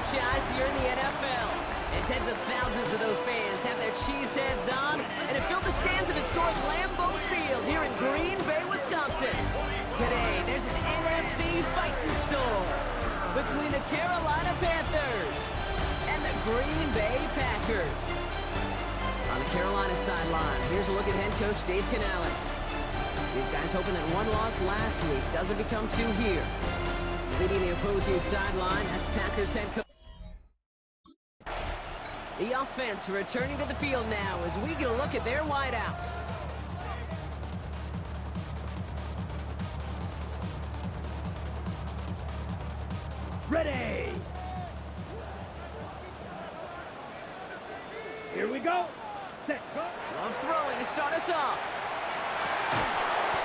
franchise here in the NFL. And tens of thousands of those fans have their cheese heads on and have filled the stands of historic Lambeau Field here in Green Bay, Wisconsin. Today, there's an NFC fighting storm between the Carolina Panthers and the Green Bay Packers. On the Carolina sideline, here's a look at head coach Dave Canales. These guys hoping that one loss last week doesn't become two here. Leading the opposing sideline, that's Packers head coach. The offense returning to the field now as we get a look at their wideouts. Ready! Here we go! Set, go! Love throwing to start us off.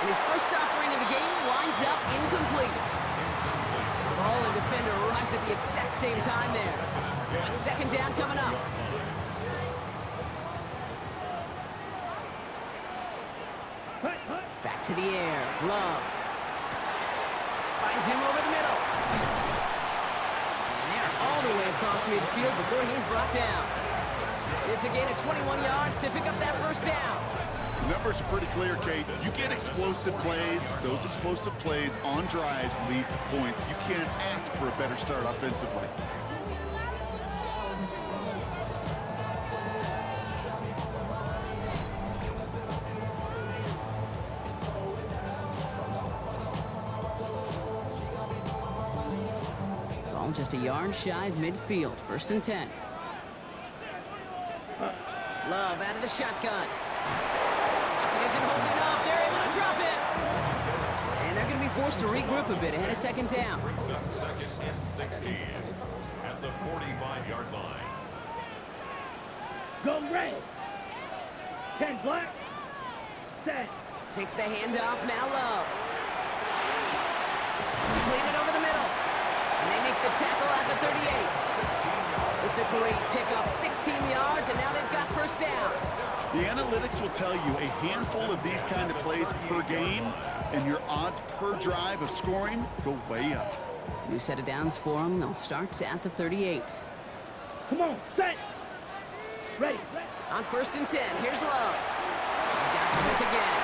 And his first offering of the game lines up incomplete. Ball and defender arrived at the exact same time there. So it's second down coming up. Back to the air. Love. Finds him over the middle. And they're all the way across midfield before he's brought down. It's a gain of 21 yards to pick up that first down. The numbers are pretty clear, Kate. You get explosive plays. Those explosive plays on drives lead to points. You can't ask for a better start offensively. Ball just a yard shy of midfield. First and 10. Love out of the shotgun. It isn't holding up. They're able to drop it. And they're going to be forced to regroup a bit ahead of second down. Brings up second and 16 at the 45-yard line. Go red! 10 black! Set! Takes the handoff, now Love. Completed over the middle. And they make the tackle at the 38. It's a great pickup, 16 yards, and now they've got first down. The analytics will tell you a handful of these kind of plays per game, and your odds per drive of scoring go way up. New set of downs for them. They'll start at the 38. Come on, set! Ready! On first and 10, here's Love. He's got Smith again.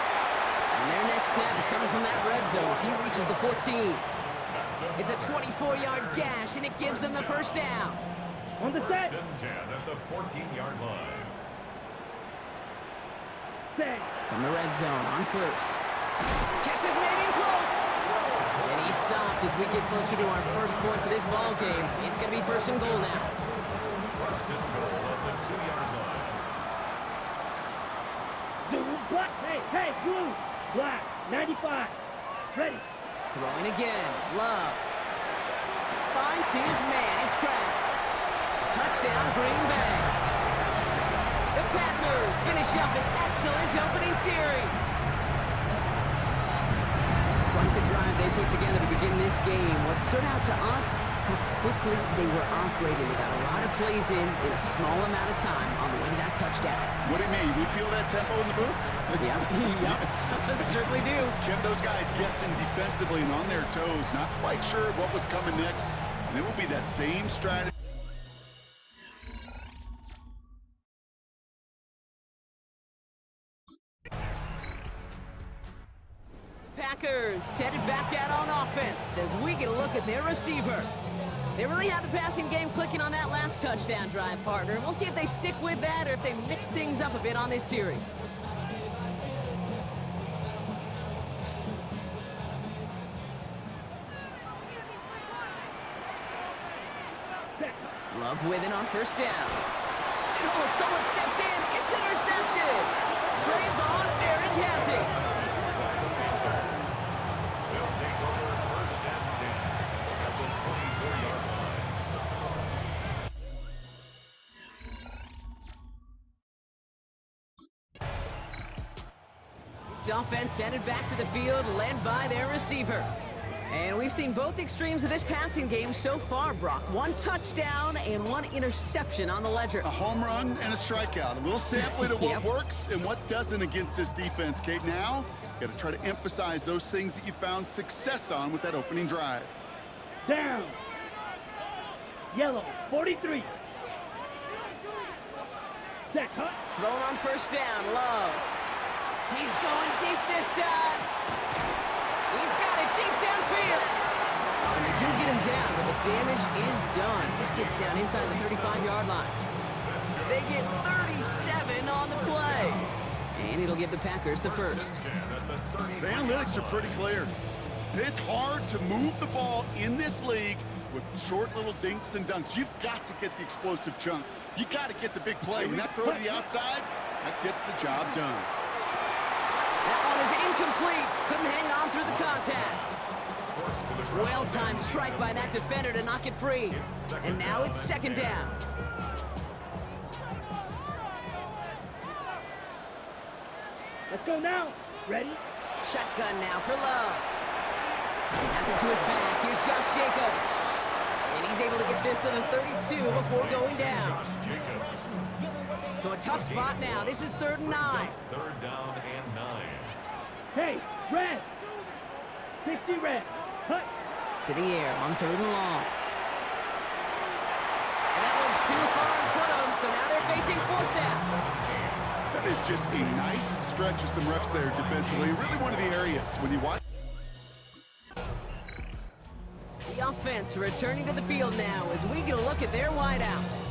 And their next snap is coming from that red zone as he reaches the 14. It's a 24-yard gash, and it gives them the first down. On the set! First and 10 at the 14-yard line. Set! From the red zone on first. Catch is made in close. And he stopped as we get closer to our first points of this ball game. It's going to be first and goal now. First and goal at the 2-yard line. Blue, black, hey, blue! Black, 95. Ready! Throwing again. Love. Finds his man. It's Kraft. Touchdown, Green Bay. The Packers finish up an excellent opening series. Quite the drive they put together to begin this game. What stood out to us, how quickly they were operating. They got a lot of plays in a small amount of time on the way to that touchdown. What do you mean? We feel that tempo in the booth? Yeah, certainly do. Kept those guys guessing defensively and on their toes, not quite sure what was coming next. And it will be that same strategy. Packers headed back out on offense as we get a look at their receiver. They really had the passing game clicking on that last touchdown drive, partner. And we'll see if they stick with that or if they mix things up a bit on this series. Love with it on first down. And oh, someone stepped in. It's intercepted. Trayvon Eric has it. They'll take over first and 10 at the 24-yard line. This offense headed back to the field, led by their receiver. And we've seen both extremes of this passing game so far, Brock. One touchdown and one interception on the ledger. A home run and a strikeout. A little sampling of what works and what doesn't against this defense, Kate. Now, got to try to emphasize those things that you found success on with that opening drive. Down. yellow, 43. Set, cut. Thrown on first down, Love. He's going deep this time. He's got it deep downfield. And they do get him down, but the damage is done. This gets down inside the 35-yard line. They get 37 on the play. And it'll give the Packers the first. The analytics are pretty clear. It's hard to move the ball in this league with short little dinks and dunks. You've got to get the explosive chunk. You got to get the big play. When that throw to the outside, that gets the job done. That one is incomplete. Couldn't hang on through the contact. Well-timed strike by that defender to knock it free. And now it's second down. Let's go now. Ready? Shotgun now for Love. Has it to his back. Here's Josh Jacobs. And he's able to get this to the 32 before going down. So a tough spot now. This is 3rd and 9. 3rd down and 9. Hey, red. 60 red. Cut. To the air on 3rd and long. And that one's too far in front of them, so now they're facing 4th down. That is just a nice stretch of some reps there defensively. Really one of the areas when you watch. The offense returning to the field now as we get a look at their wideouts.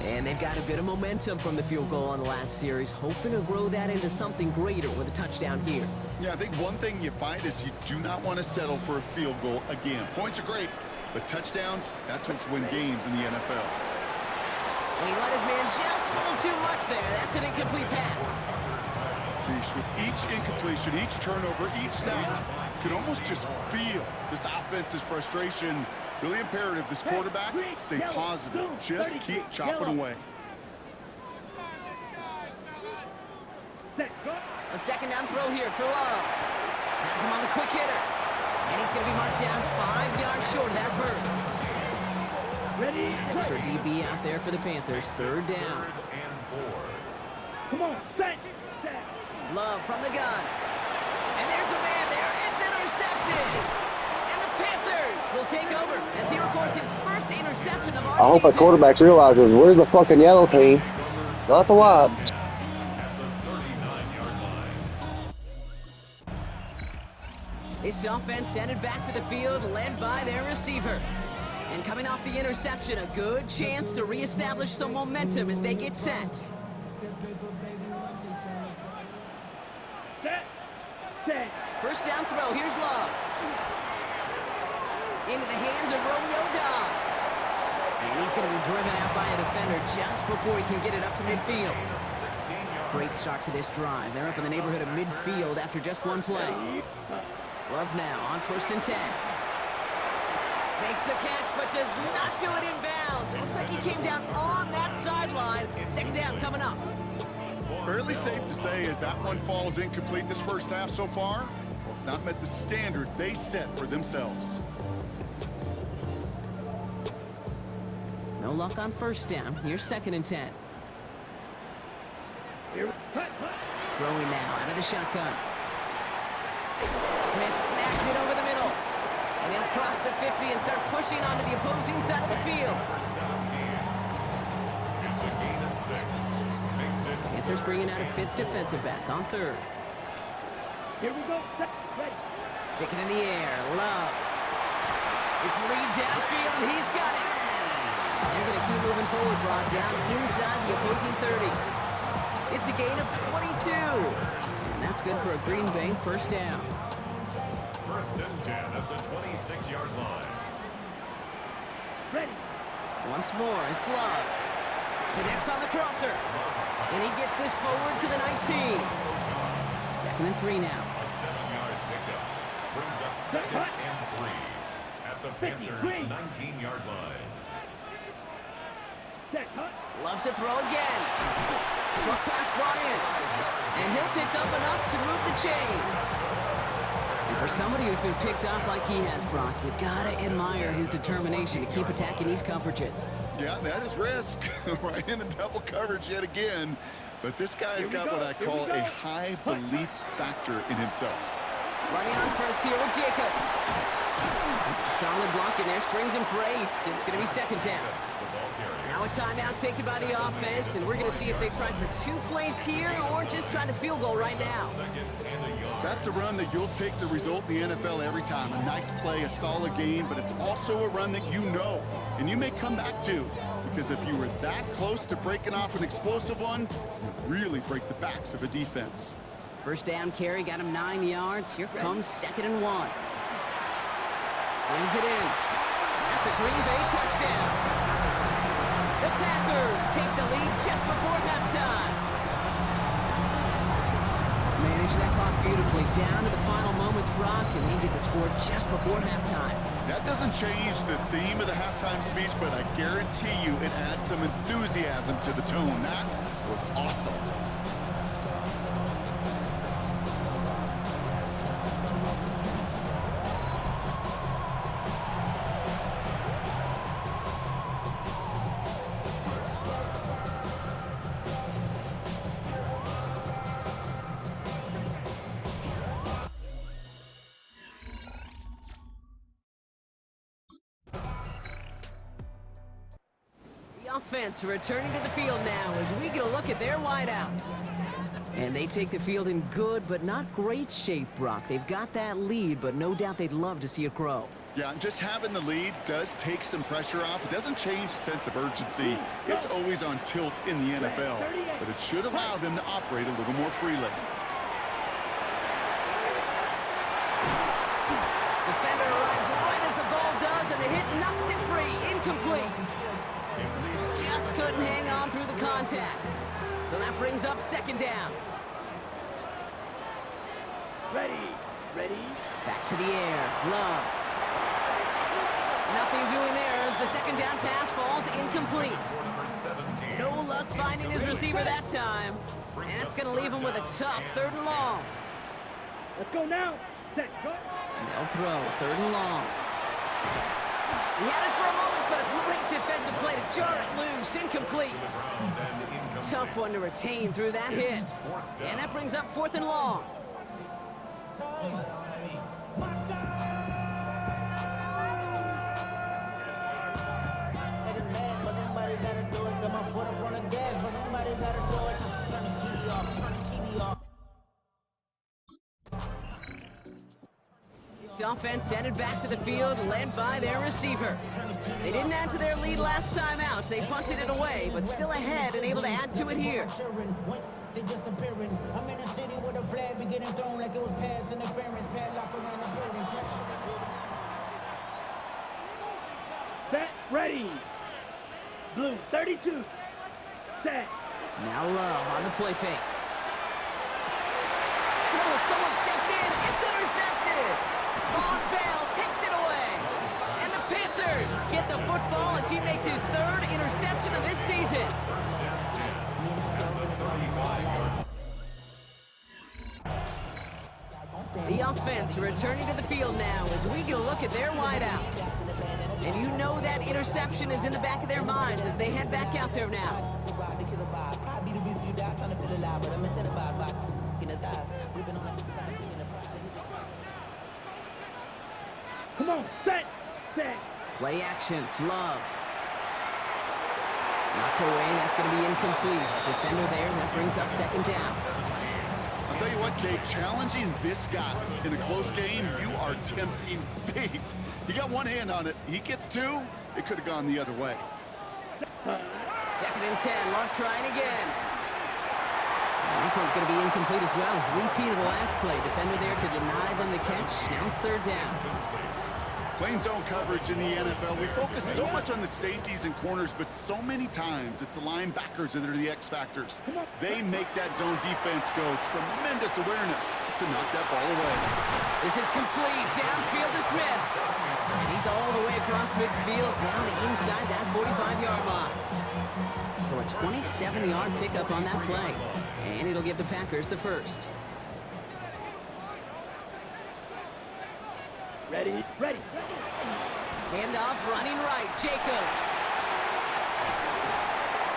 And they've got a bit of momentum from the field goal on the last series, hoping to grow that into something greater with a touchdown here. Yeah, I think one thing you find is you do not want to settle for a field goal again. Points are great, but touchdowns, that's what's win games in the NFL. And he let his man just a little too much there. That's an incomplete pass. Geez, with each incompletion, each turnover, each sack, you can almost just feel this offense's frustration. Really imperative, this quarterback, stay positive. Just keep chopping away. A second down throw here for Love. Has him on the quick hitter. And he's going to be marked down 5 yards short of that first. Ready? Extra DB out there for the Panthers. 3rd down. 3rd and 4. Come on, set. Love from the gun. And there's a man there. It's intercepted. And the Panthers will take over as he records his first interception of our I hope a season. quarterback realizes where's the fucking yellow team, not the white. At the 39-yard line. This offense headed back to the field, led by their receiver. And coming off the interception, a good chance to reestablish some momentum as they get set. Set. First down throw, here's Love. Into the hands of Romeo Dobbs. And he's going to be driven out by a defender just before he can get it up to midfield. 16-yard. Great start to this drive. They're up in the neighborhood of midfield after just one play. Love now on 1st and 10. Makes the catch, but does not do it in bounds. It looks like he came down on that sideline. Second down coming up. Fairly safe to say as that one falls incomplete this first half so far, well, it's not met the standard they set for themselves. No luck on first down. Here's 2nd and 10. Throwing now out of the shotgun. Smith snacks it over the middle. And he'll cross the 50 and start pushing onto the opposing side of the field. It's a gain of 6. Makes it Panthers bringing out a 5th defensive back on 3rd. Here we go. Set. Ready. Sticking in the air. Love. It's Reed downfield, and he's got it. And they're going to keep moving forward, brought down inside the opposing 30. It's a gain of 22. And that's good for a Green Bay first down. 1st and 10 at the 26-yard line. Ready. Once more, it's Love. Connects on the crosser. And he gets this forward to the 19. 2nd and 3 now. A 7-yard pickup brings up 2nd and 3 at the Panthers' 19-yard line. Set. Cut. Loves to throw again. Short pass brought in. And he'll pick up enough to move the chains. And for somebody who's been picked off like he has, Brock, you gotta admire his determination to keep attacking these coverages. Yeah, that is risk. Right into double coverage yet again. But this guy's got what I call a high belief factor in himself. Running on first here with Jacobs. solid block in there, springs him for 8. It's going to be second down. Now a timeout taken by the offense, and we're going to see if they try for 2 plays here or just try the field goal right now. That's a run that you'll take the result in the NFL every time. A nice play, a solid game, but it's also a run that you know, and you may come back to, because if you were that close to breaking off an explosive one, you really break the backs of a defense. First down carry, got him 9 yards. Here comes 2nd and 1. Brings it in. That's a Green Bay touchdown. The Packers take the lead just before halftime. Manage that clock beautifully down to the final moments, Brock, and they get the score just before halftime. That doesn't change the theme of the halftime speech, but I guarantee you it adds some enthusiasm to the tone. That was awesome. Offense returning to the field now as we get a look at their wideouts. And they take the field in good but not great shape, Brock. They've got that lead, but no doubt they'd love to see it grow. Yeah, just having the lead does take some pressure off. It doesn't change the sense of urgency. It's always on tilt in the NFL, but it should allow them to operate a little more freely. Defender arrives right as the ball does, and the hit knocks it free. Incomplete. Just couldn't hang on through the contact. So that brings up 2nd down. Ready. Back to the air. Love. Nothing doing there as the 2nd down pass falls incomplete. No luck finding his receiver that time. And that's going to leave him with a tough 3rd and long. Let's go now. Set, go. And they'll throw 3rd and long. He had it for a moment, but a great defensive play to jar it loose. Incomplete. Tough one to retain through that hit. And that brings up 4th and long. This offense headed back to the field, led by their receiver. They didn't add to their lead last time out. They punted it away, but still ahead and able to add to it here. Set, ready. Blue, 32. Set. Now Love on the play fake. Oh, someone stepped in. It's intercepted. Von Bell takes it away. And the Panthers get the football as he makes his 3rd interception of this season. The offense returning to the field now as we get a look at their wideouts. And you know that interception is in the back of their minds as they head back out there now. Come on, set. Play action, Love. Knocked away, that's going to be incomplete. Defender there, that brings up 2nd down. I'll tell you what, Kate, challenging this guy in a close game, you are tempting fate. He got one hand on it. He gets 2, it could have gone the other way. 2nd and 10, Love trying again. And this one's going to be incomplete as well. Repeat of the last play. Defender there to deny them the catch. Now it's 3rd down. Playing zone coverage in the NFL, we focus so much on the safeties and corners, but so many times it's the linebackers that are the X factors. They make that zone defense go. Tremendous awareness to knock that ball away. This is complete. Downfield to Smith. And he's all the way across midfield, down inside that 45-yard line. So a 27-yard pickup on that play. And it'll give the Packers the 1st. Ready. Handoff running right, Jacobs.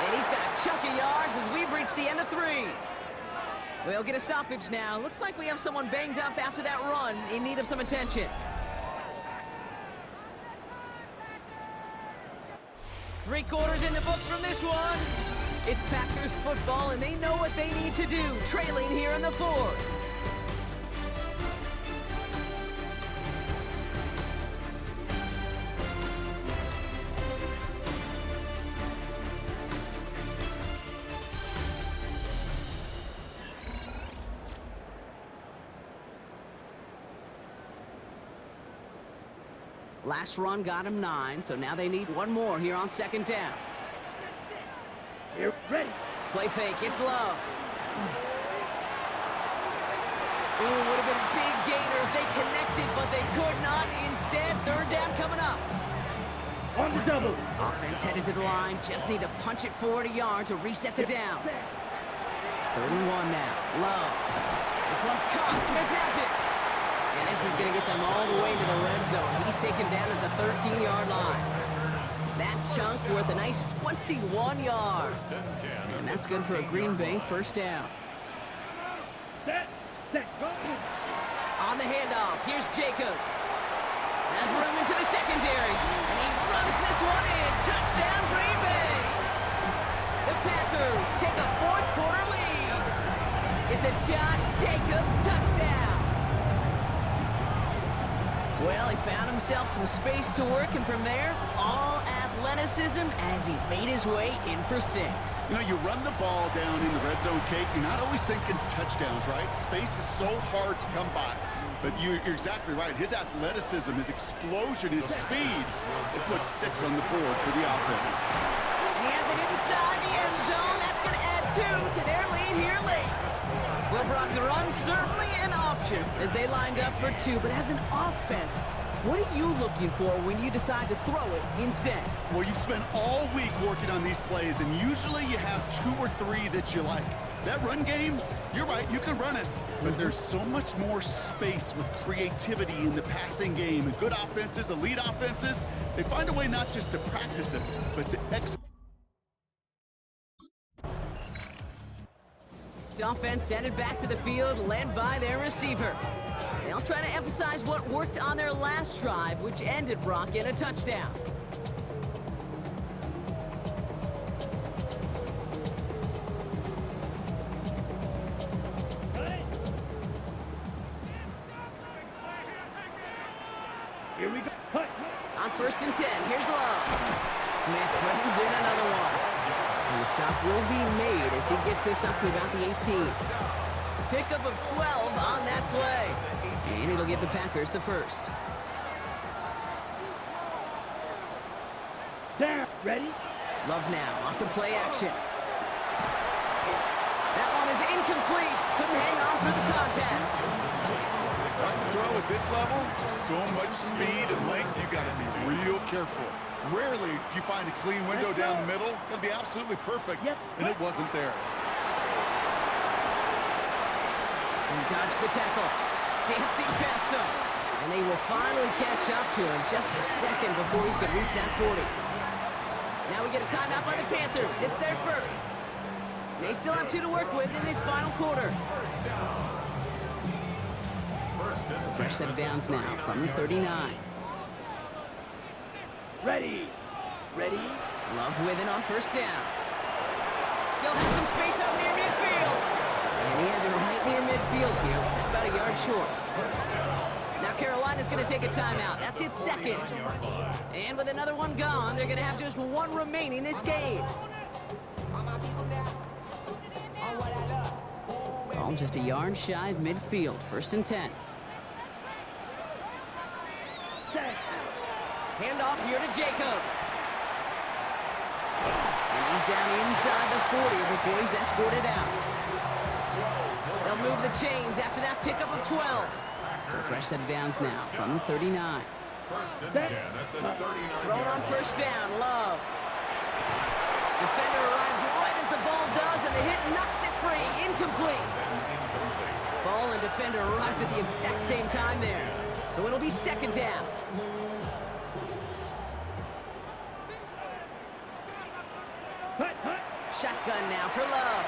And he's got a chunk of yards as we've reached the end of 3. We'll get a stoppage now. Looks like we have someone banged up after that run in need of some attention. 3 quarters in the books from this one. It's Packers football, and they know what they need to do, trailing here in the 4th. Last run got him 9, so now they need one more here on 2nd down. You're ready. Play fake, it's Love. Ooh, would have been a big gainer if they connected, but they could not. Instead, 3rd down coming up. On the double. Offense headed to the line, just need to punch it forward a yard to reset the downs. 3rd and 1 now, Love. This one's caught, Smith has it. And this is going to get them all the way to the red zone. He's taken down at the 13-yard line. That chunk worth a nice 21 yards. And that's good for a Green Bay 1st down. Set, go. On the handoff, here's Jacobs. Has room into the secondary. And he runs this one in. Touchdown, Green Bay. The Packers take a 4th quarter lead. It's a Josh Jacobs touchdown. Well, he found himself some space to work, and from there, all athleticism as he made his way in for 6. You know, you run the ball down in the red zone, Kate, you're not always thinking touchdowns, right? Space is so hard to come by. But you're exactly right. His athleticism, his explosion, his speed, it puts 6 on the board for the offense. And he has it inside the end zone. That's going to add 2 to their lead here late. Well, Brock, the run's certainly an option as they lined up for 2, but as an offense, what are you looking for when you decide to throw it instead? Well, you've spent all week working on these plays, and usually you have 2 or 3 that you like. That run game, you're right, you can run it, but there's so much more space with creativity in the passing game. And good offenses, elite offenses, they find a way not just to practice it, but to execute. The offense headed back to the field, led by their receiver. They'll try to emphasize what worked on their last drive, which ended Brock in a touchdown. Here we go. Cut. On 1st and 10, here's Love. Smith brings in another one. And the stop will be made as he gets this up to about the 18. Pickup of 12 on that play. And it'll give the Packers the 1st. Down. Ready? Love now, off the play action. That one is incomplete. Couldn't hang on through the contact. Once a throw at this level, so much speed and length, you got to be real careful. Rarely do you find a clean window down the middle. Going to be absolutely perfect, and it wasn't there. He dodged the tackle, dancing past him. And they will finally catch up to him just a second before he could reach that 40. Now we get a timeout by the Panthers. It's their 1st. They still have 2 to work with in this final quarter. So fresh set of downs now from the 39. Ready. Ready. Love with it on 1st down. Still has some space out near midfield. And he has it right near midfield here. It's about a yard short. Now Carolina's going to take a timeout. That's its 2nd. And with another one gone, they're going to have just 1 remaining this game. Ball just a yard shy of midfield. 1st and 10. Handoff here to Jacobs. And he's down inside the 40 before he's escorted out. They'll move the chains after that pickup of 12. So fresh set of downs now from the 39. 1st and 10 at the 39. Throwing on 1st down, Love. Defender arrives right as the ball does, and the hit knocks it free. Incomplete. Ball and defender arrived at the exact same time there. So it'll be 2nd down. Shotgun now for Love.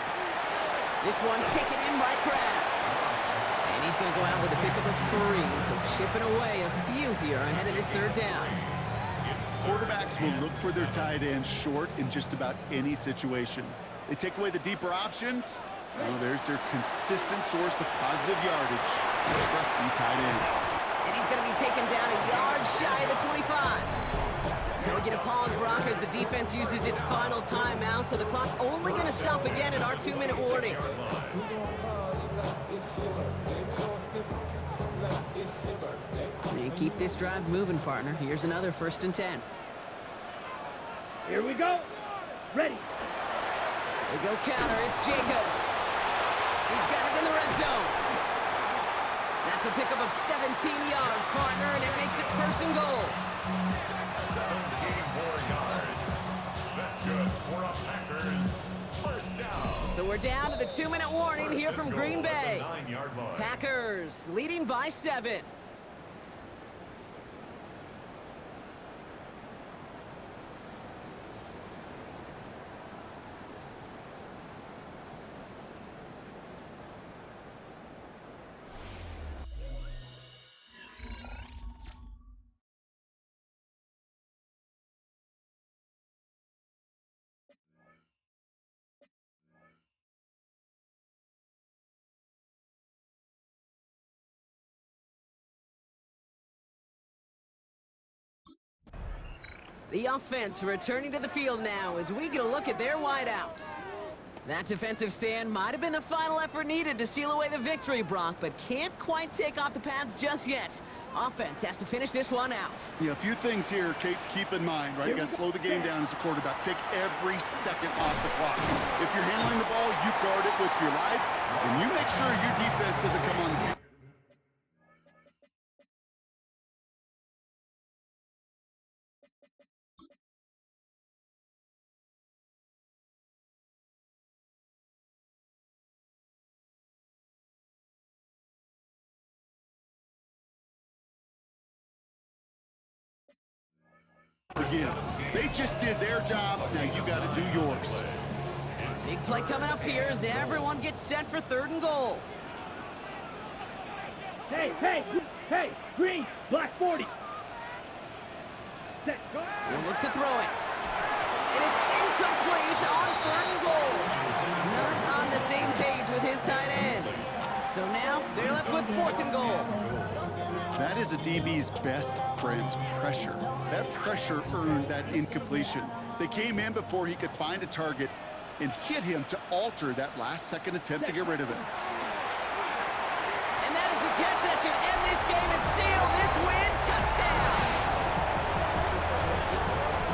This one taken in by Kraft. And he's going to go out with a pickup of 3, so chipping away a few here ahead of this 3rd down. Quarterbacks will look for their tight end short in just about any situation. They take away the deeper options. Well, there's their consistent source of positive yardage. Trusty tight end. And he's going to be taken down a yard shy of the 25. Now we get a pause, Brock, as the defense uses its final timeout, so the clock only going to stop again at our 2-minute warning. And keep this drive moving, partner. Here's another 1st and 10. Here we go. Ready. They go counter. It's Jacobs. He's got it in the red zone. That's a pickup of 17 yards, partner, and it makes it 1st and goal. 17 more yards. That's good for a Packers first down. So we're down to the 2-minute warning here from Green Bay. 9-yard line. Packers leading by 7. The offense returning to the field now as we get a look at their wideouts. That defensive stand might have been the final effort needed to seal away the victory, Brock, but can't quite take off the pads just yet. Offense has to finish this one out. Yeah, a few things here, Kate, to keep in mind, right? You got to slow the game down as a quarterback. Take every second off the clock. If you're handling the ball, you guard it with your life, and you make sure your defense doesn't come on the field. Again, they just did their job. Now you got to do yours. Big play coming up here as everyone gets set for 3rd and goal. Hey, green, black 40. Set, go. He'll look to throw it. And it's incomplete on 3rd and goal. Not on the same page with his tight end. So now they're left with 4th and goal. That is a DB's best friend, pressure. That pressure earned that incompletion. They came in before he could find a target and hit him to alter that last-second attempt to get rid of it. And that is the catch that should end this game and seal this win. Touchdown!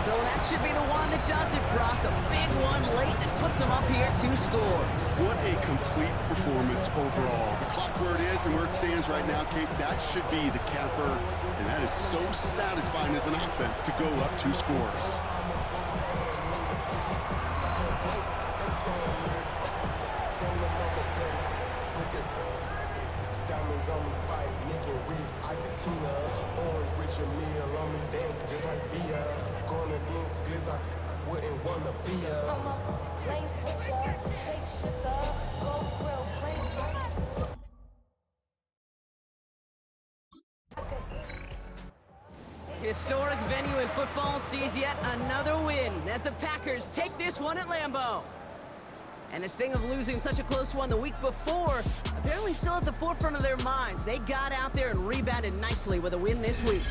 So that should be the one that does it, Brock. A big one late that puts them up here 2 scores. What a complete performance overall. The clock where it is and where it stands right now, Kate, that should be the capper. And that is so satisfying as an offense to go up 2 scores. Diamonds on me, fight, making wrist, Argentina, orange, Richard Mille on me, dancing just like Via. Going against Gliss, I wouldn't wanna be a. I'm a lane switcher, shape shifter, go grill, crazy. Historic venue in football sees yet another win as the Packers take this one at Lambeau. And the sting of losing such a close one the week before, apparently still at the forefront of their minds. They got out there and rebounded nicely with a win this week.